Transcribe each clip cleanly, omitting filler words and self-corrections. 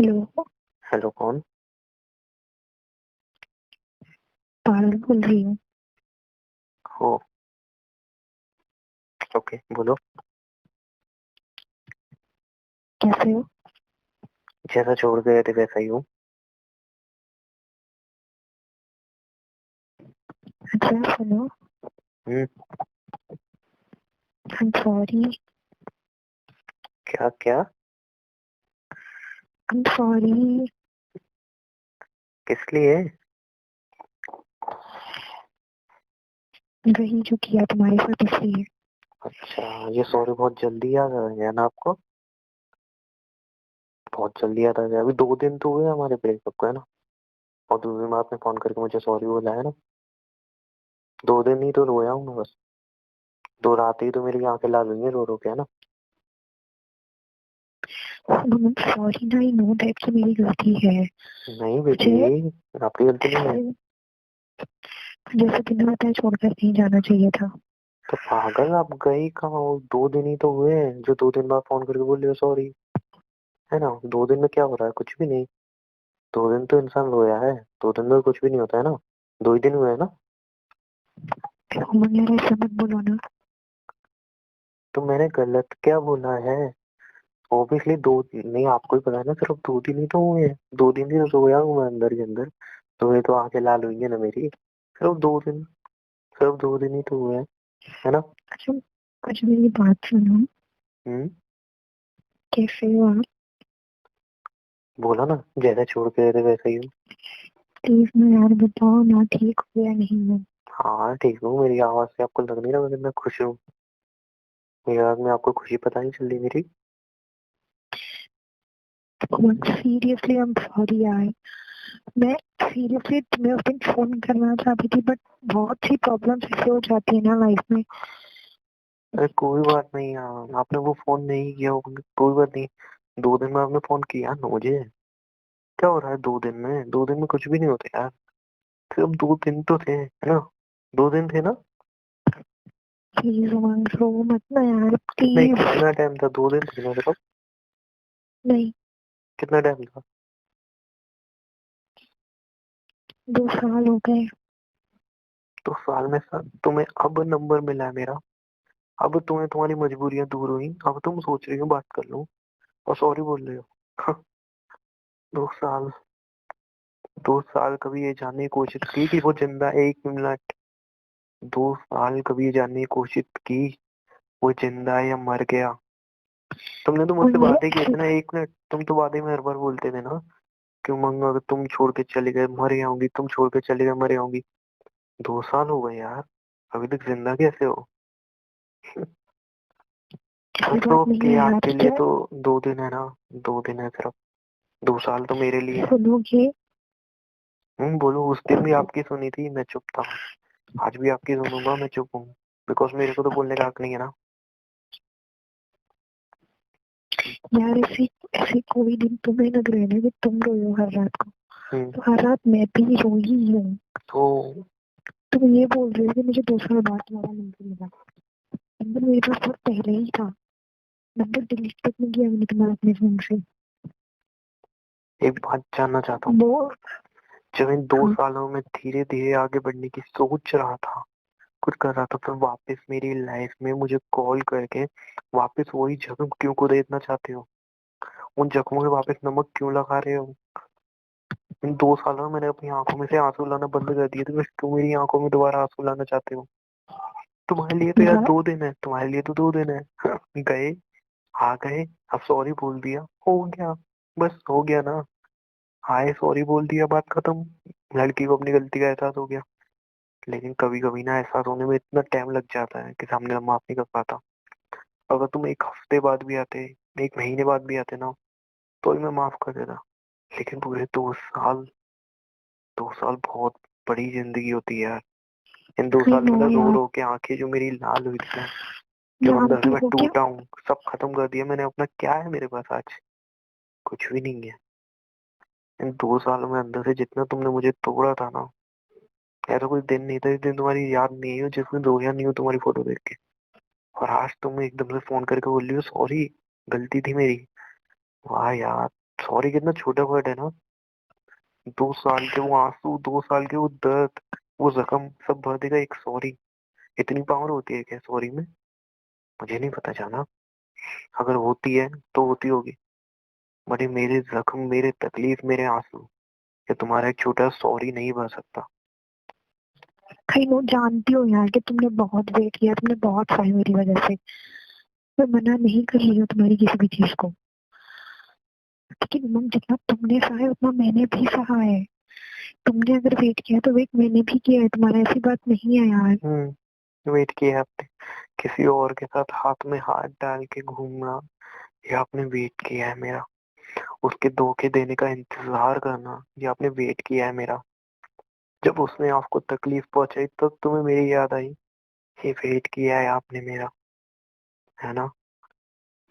Hello. Hello, कौन? पारुल बोल रही हूँ। हो? ओके, बोलो। कैसे हो? जैसा छोड़ गए थे वैसा ही हूँ। अच्छा सुनो। हम्म। I'm sorry. क्या क्या? I'm sorry. किस लिए? वही जो किया तुम्हारे साथ इसलिए। अच्छा, ये सॉरी बहुत जल्दी याद आ गया ना आपको? बहुत जल्दी याद आ गया। अभी 2 दिन तो हुए हमारे ब्रेकअप को, है ना? और 2 दिन में आपने फोन करके मुझे सॉरी बोला, है ना? 2 दिन ही तो रोया हूँ मैं बस। 2 रात ही तो मेरी आंखें लाल हुई हैं रो रो के, है ना? आई एम सॉरी ना, आई नो दैट कि मेरी गलती है। नहीं बेटी, मुझे आपकी गलती नहीं है। जैसे तुमने बताया छोड़कर नहीं जाना चाहिए था। तो पागल, आप गई कहाँ हो? 2 दिन ही तो हुए हैं जो 2 दिन बाद फोन करके बोल रहे हो सॉरी, है ना? 2 दिन में क्या हो रहा है? कुछ भी नहीं। 2 दिन तो इंसान रोया है। 2 दिन में कुछ भी नहीं होता है ना। 2 ही दिन हुए हैं ना। अमन यार ऐसा मत बोलो ना। तो मैंने गलत क्या बोला है? ऑब्वियसली 2 दिन नहीं, आपको ही पता है ना, सिर्फ 2 दिन ही तो हुए हैं। 2 दिन ही तो सोया हूँ मैं अंदर के अंदर। तो ये तो आंखें लाल हुई है ना मेरी। सिर्फ 2 दिन। सिर्फ 2 दिन ही तो हुए हैं, है ना? अच्छा, अच्छा मेरी बात सुनो। हम्म। कैसे हो आप? बोला ना, जैसे छोड़ के गए थे वैसे ही हूँ। प्लीज ना यार बताओ ना, ठीक हो या नहीं हो? हाँ ठीक हूँ। मेरी आवाज से आपको लग नहीं रहा मतलब मैं खुश हूँ? मेरी आवाज में आपको खुशी पता नहीं चल रही मेरी? सीरियसली आई एम सॉरी यार। मैं सीरियसली तुम्हें उस दिन फोन करना चाहती थी, बट बहुत सी प्रॉब्लम्स ऐसे हो जाती है ना लाइफ में। अरे कोई बात नहीं यार, आपने वो फोन नहीं किया होगा, कोई बात नहीं। 2 दिन में आपने फोन किया ना मुझे। क्या हो रहा है 2 दिन में? 2 दिन में कुछ भी नहीं होता यार। सिर्फ 2 दिन तो थे, है ना? 2 दिन थे ना? प्लीज उमंग रो मत ना यार, नहीं, प्लीज। कितना टाइम था? 2 दिन थे ना सिर्फ? नहीं, कितना टाइम था? 2 साल हो गए। तो साल में तुम्हें अब नंबर मिला है मेरा। अब तुम्हें तुम्हारी मजबूरियां दूर हुई, अब तुम सोच रही हो बात कर लूं और सॉरी बोल रहे हो। 2 साल। 2 साल कभी ये जानने की कोशिश की कि वो जिंदा है? 1 मिनट। 2 साल कभी ये जानने की कोशिश की वो जिंदा है या मर गया? तुमने तो और मुझसे मैं वादे किए थे ना। 1 मिनट, तुम तो वादे में हर बार बोलते थे ना कि उमंग अगर तुम छोड़ के चले गए मर जाऊंगी, तुम छोड़ के चले गए मर जाऊंगी। 2 साल हो गए यार, अभी तक जिंदा कैसे हो? ऐसी हंसो बात नहीं कि है यार, आपके लिए क्या? तो 2 दिन है ना। 2 दिन है सिर्फ। 2 साल तो मेरे लिए है। सुनोगे? बोलो। उस दिन भी आपकी सुनी थी, मैं चुप था। आज भी आपकी सुनूंगा, मैं चुप हूँ। बिकॉज मेरे को तो बोलने का हक नहीं है ना। यार ऐसे ऐसे कोई दिन तुम्हें लग रहा है ना कि तुम रोए हो हर रात को, हम्म। तो हर रात मैं भी रोई ही हूँ। तो तुम ये बोल रहे हो कि मुझे 2 साल बाद तुम्हारा नंबर मिला। नंबर मेरे पास बहुत पहले ही था। नंबर डिलीट तक नहीं किया मैंने तुम्हारा अपने फोन से। एक बात जानना चाहता हूँ। वो जब इन दो हाँ। सालों में धीरे धीरे आगे बढ़ने की सोच रहा था, कुछ कर रहा था, फिर वापस मेरी लाइफ में मुझे कॉल करके वापस वही जख्म क्यों को देना चाहते हो? उन जख्मों में वापस नमक क्यों लगा रहे हो? इन 2 सालों में मैंने अपनी आंखों में से आंसू लाना बंद कर दिए, तो फिर क्यों मेरी आंखों में दोबारा आंसू लाना चाहते हो? तुम्हारे लिए तो यार यार 2 दिन है, तुम्हारे लिए तो 2 दिन है। गए, आ गए, अब सॉरी बोल दिया, हो गया। बस हो गया ना। हाय सॉरी बोल दिया, बात खत्म। लड़की को अपनी गलती का एहसास हो गया। लेकिन कभी कभी ना एहसास होने में इतना टाइम लग जाता है कि सामने वाला माफ नहीं कर पाता। अगर तुम 1 हफ्ते बाद भी आते, 1 महीने बाद भी आते ना, तो भी मैं माफ कर देता। लेकिन पूरे 2 साल, 2 साल बहुत बड़ी जिंदगी होती है यार। इन दो आई साल नो में ना रो यार। रो के आंखें जो मेरी लाल हुई थी ना, जो नाम अंदर से भी मैं हो गया। टूटा हूँ, सब खत्म कर दिया मैंने अपना। क्या है मेरे पास आज? कुछ भी नहीं है। इन 2 सालों में अंदर से जितना तुमने मुझे तोड़ा था ना, ऐसा कोई दिन नहीं था जिस दिन तुम्हारी याद नहीं हो, जिसमें रोया नहीं हो तुम्हारी फोटो देख के। और आज तुम एकदम से फोन करके बोल रही हो सॉरी, गलती थी मेरी। वाह यार, सॉरी कितना छोटा वर्ड है ना। 2 साल के वो आंसू, 2 साल के वो दर्द, वो जख्म सब भर देगा एक सॉरी। इतनी पावर होती है क्या सॉरी में? मुझे नहीं पता जाना। अगर होती है तो होती होगी, बट ये मेरे जख्म, मेरे तकलीफ, मेरे आंसू, ये तुम्हारा एक छोटा सॉरी नहीं भर सकता। कहीं नो जानती हो यार कि तुमने बहुत वेट किया, तुमने बहुत सही मेरी वजह से। मैं मना नहीं कर रही हूँ तुम्हारी किसी भी चीज को, लेकिन उमंग जितना तुमने सहा है उतना मैंने भी सहा है। तुमने अगर वेट किया तो वेट मैंने भी किया है, तुम्हारा ऐसी बात नहीं है यार। वेट किया है आपने, किसी और के साथ हाथ में हाथ डाल के घूमना, ये आपने वेट किया है मेरा। उसके धोखे देने का इंतजार करना, ये आपने वेट किया है मेरा। जब उसने आपको तकलीफ पहुंचाई तब तुम्हें मेरी याद आई, ये वेट किया है आपने मेरा, है ना?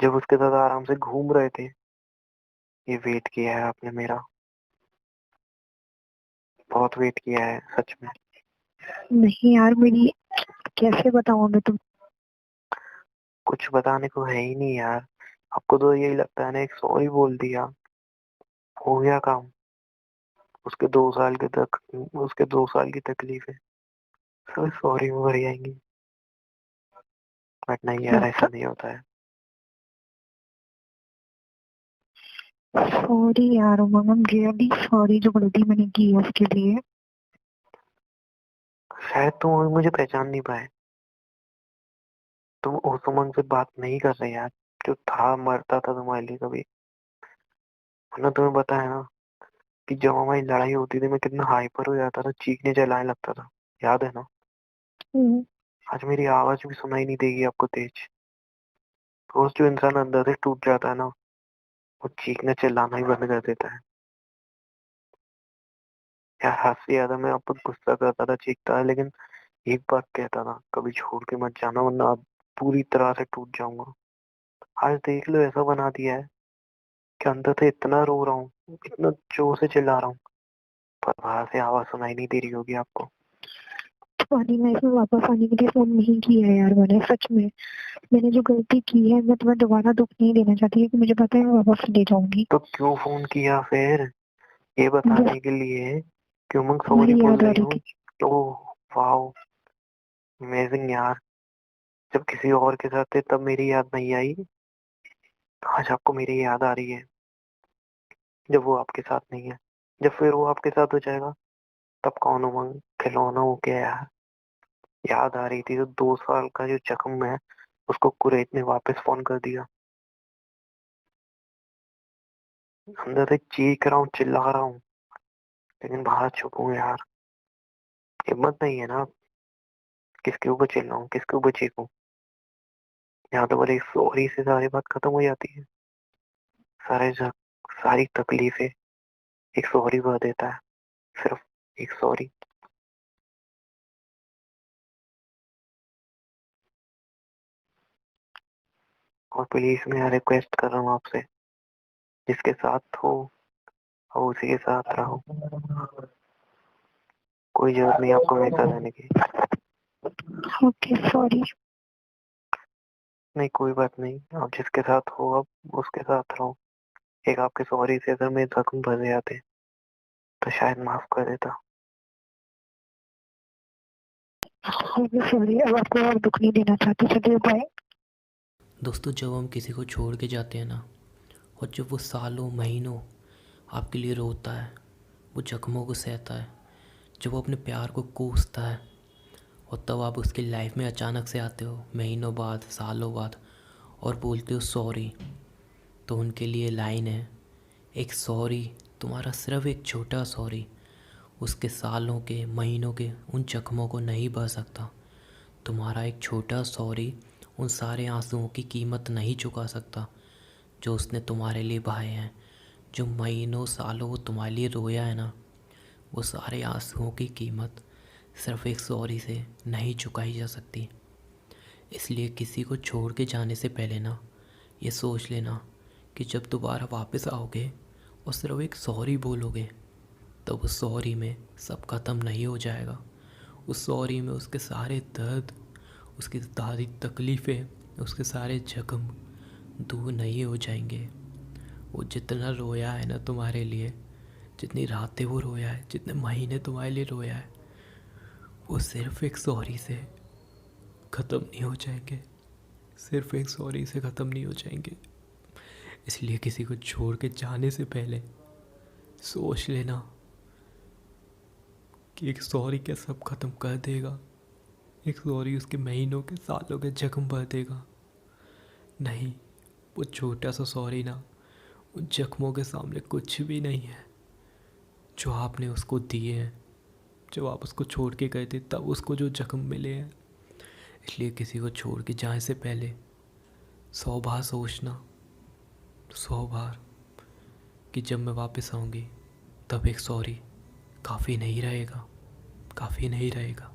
जब उसके साथ आराम से घूम रहे थे, ये वेट किया है आपने मेरा। बहुत वेट किया है सच में। नहीं यार मेरी, कैसे बताऊं मैं तुम। कुछ बताने को है ही नहीं यार। आपको तो यही लगता है ना, एक सॉरी बोल दिया हो गया काम। उसके 2 साल के तक, उसके 2 साल की तकलीफ है, सब सॉरी में भर जाएंगी। बट नहीं यार, ऐसा नहीं होता है। सॉरी यार उमंग, I'm रियली सॉरी जो गलती मैंने की है उसके लिए। शायद तुम अभी मुझे पहचान नहीं पाए। तुम उस उमंग से बात नहीं कर रहे यार, जो था मरता था तुम्हारे लिए कभी। वरना तुम्हें पता है ना कि जब हमारी लड़ाई होती थी मैं कितना हाइपर हो जाता था, चीखने चिल्लाने लगता था। याद है ना? हम्म। आज मेरी आवाज भी सुनाई नहीं देगी आपको तेज। रोज जो इंसान अंदर से टूट जाता है ना, वो चीखना चिल्लाना ही बंद कर देता है। यार हंसी आता, मैं आप पर गुस्सा करता था, चीखता था, लेकिन एक बात कहता था, कभी छोड़ के मत जाना वरना आप पूरी तरह से टूट जाऊंगा। आज देख लो ऐसा बना दिया है कि अंदर से इतना रो रहा हूँ, इतना जोर से चिल्ला रहा हूँ, पर बाहर से आवाज सुनाई नहीं दे रही होगी आपको। तुम्हारी लाइफ में वापस आने के लिए फोन नहीं किया है यार मैंने, सच में। मैंने जो गलती की है मैं तुम्हें दोबारा दुख नहीं देना चाहती, क्योंकि मुझे पता है मैं वापस ले जाऊंगी। तो क्यों फोन किया फिर? ये बस बताने के लिए कि उमंग सॉरी तुम्हारी बोल याद आ रही रही हूँ। थी। ओह वाह, अमेजिंग यार। जब किसी और के साथ थे तब मेरी याद नहीं आई, आज आपको मेरी याद आ रही है जब वो आपके साथ नहीं है। जब फिर वो आपके साथ हो जाएगा तब कौन उमंग खिलौना हो गया यार। याद आ रही थी तो 2 साल का जो जख्म है उसको कुरैत ने वापस फोन कर दिया। अंदर से चीख रहा हूँ, चिल्ला रहा हूँ, लेकिन बाहर चुप हूँ यार। हिम्मत नहीं है ना, किसके ऊपर चिल्लाऊं, किसके ऊपर चीखूं। यहाँ तो बोले सॉरी से सारी बात खत्म हो जाती है। सारे सारी तकलीफें एक सॉरी भर देता है, सिर्फ एक सॉरी। और प्लीज मैं रिक्वेस्ट कर रहा हूँ आपसे, जिसके साथ हो और उसी के साथ रहो। कोई जरूरत नहीं आपको हमेशा रहने की। Okay sorry. नहीं कोई बात नहीं, आप जिसके साथ हो अब उसके साथ रहो। एक आपके सॉरी से अगर मेरे जख्म भर जाते तो शायद माफ कर देता। ओके सॉरी, अब आपको और दुख नहीं देना चाहती, चलिए बाय। दोस्तों, जब हम किसी को छोड़ के जाते हैं ना, और जब वो सालों महीनों आपके लिए रोता है, वो जख्मों को सहता है, जब वो अपने प्यार को कोसता है, और तब आप उसकी लाइफ में अचानक से आते हो महीनों बाद, सालों बाद, और बोलते हो सॉरी, तो उनके लिए लाइन है, एक सॉरी, तुम्हारा सिर्फ एक छोटा सॉरी उसके सालों के, महीनों के उन जख्मों को नहीं भर सकता। तुम्हारा एक छोटा सॉरी उन सारे आंसुओं की कीमत नहीं चुका सकता जो उसने तुम्हारे लिए बहाए हैं। जो महीनों सालों वो तुम्हारे लिए रोया है ना, वो सारे आंसुओं की कीमत सिर्फ एक सॉरी से नहीं चुकाई जा सकती। इसलिए किसी को छोड़ के जाने से पहले ना, ये सोच लेना कि जब दोबारा वापस आओगे और सिर्फ एक सॉरी बोलोगे, तो उस सॉरी में सब ख़त्म नहीं हो जाएगा। उस सॉरी में उसके सारे दर्द, उसकी सारी तकलीफ़ें, उसके सारे जख्म दूर नहीं हो जाएंगे। वो जितना रोया है ना तुम्हारे लिए, जितनी रातें वो रोया है, जितने महीने तुम्हारे लिए रोया है, वो सिर्फ एक सॉरी से ख़त्म नहीं हो जाएंगे। सिर्फ एक सॉरी से ख़त्म नहीं हो जाएंगे। इसलिए किसी को छोड़ के जाने से पहले सोच लेना कि एक सॉरी क्या सब ख़त्म कर देगा। एक सॉरी उसके महीनों के सालों के जख्म भर देगा। नहीं, वो छोटा सा सॉरी ना उन जख्मों के सामने कुछ भी नहीं है जो आपने उसको दिए हैं। जब आप उसको छोड़ के गए थे तब उसको जो जख्म मिले हैं। इसलिए किसी को छोड़ के जाने से पहले 100 बार सोचना, 100 बार, कि जब मैं वापस आऊँगी तब एक सॉरी काफ़ी नहीं रहेगा, काफ़ी नहीं रहेगा।